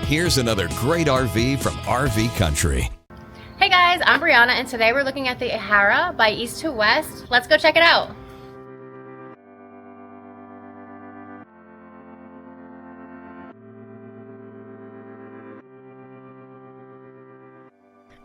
Here's another great RV from RV Country. Hey guys, I'm Brianna and today we're looking at the Ahara by East to West. Let's go check it out.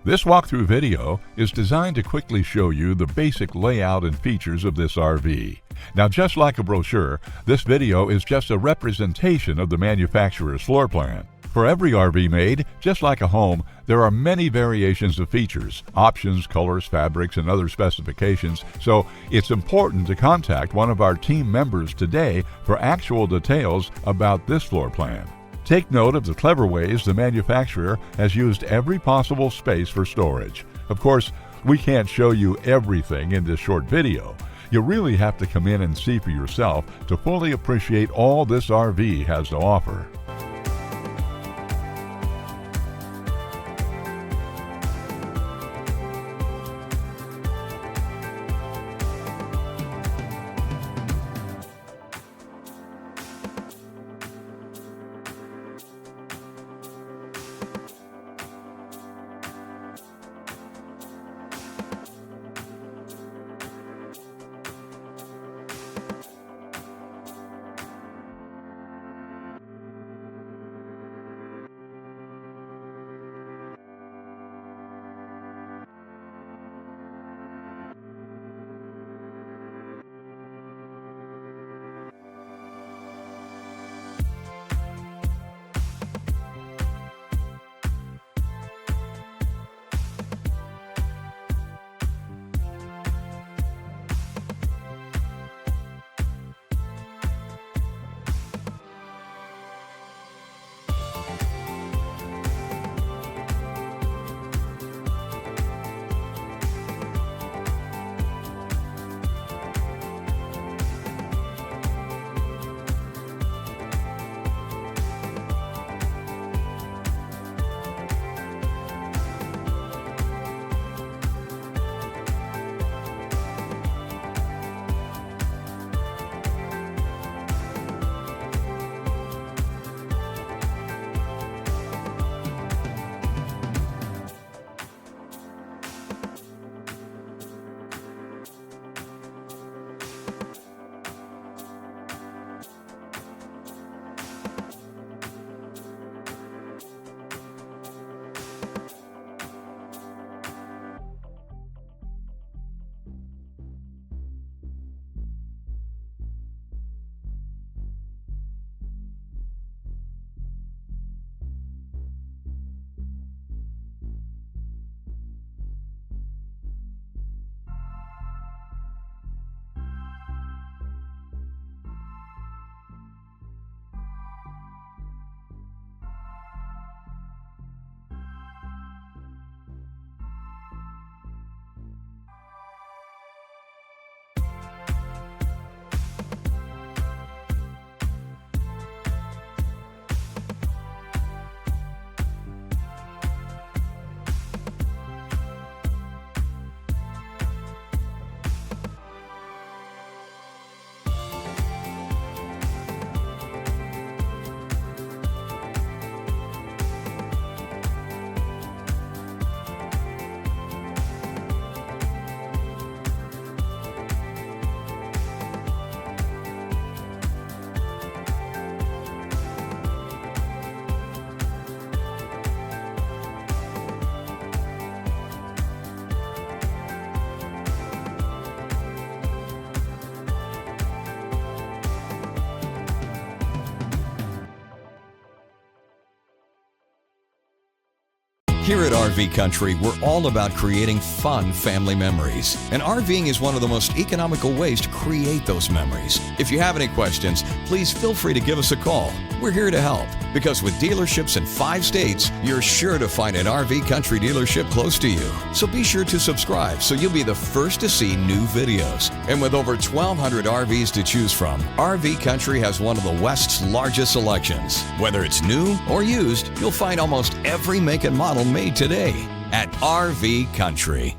This walkthrough video is designed to quickly show you the basic layout and features of this RV. Now, just like a brochure, this video is just a representation of the manufacturer's floor plan. For every RV made, just like a home, there are many variations of features, options, colors, fabrics, and other specifications, so it's important to contact one of our team members today for actual details about this floor plan. Take note of the clever ways the manufacturer has used every possible space for storage. Of course, we can't show you everything in this short video. You really have to come in and see for yourself to fully appreciate all this RV has to offer. Here at RV Country, we're all about creating fun family memories. And RVing is one of the most economical ways to create those memories. If you have any questions, please feel free to give us a call. We're here to help, because with dealerships in 5 states, you're sure to find an RV Country dealership close to you. So be sure to subscribe so you'll be the first to see new videos. And with over 1,200 RVs to choose from, RV Country has one of the West's largest selections. Whether it's new or used, you'll find almost every make and model made today at RV Country.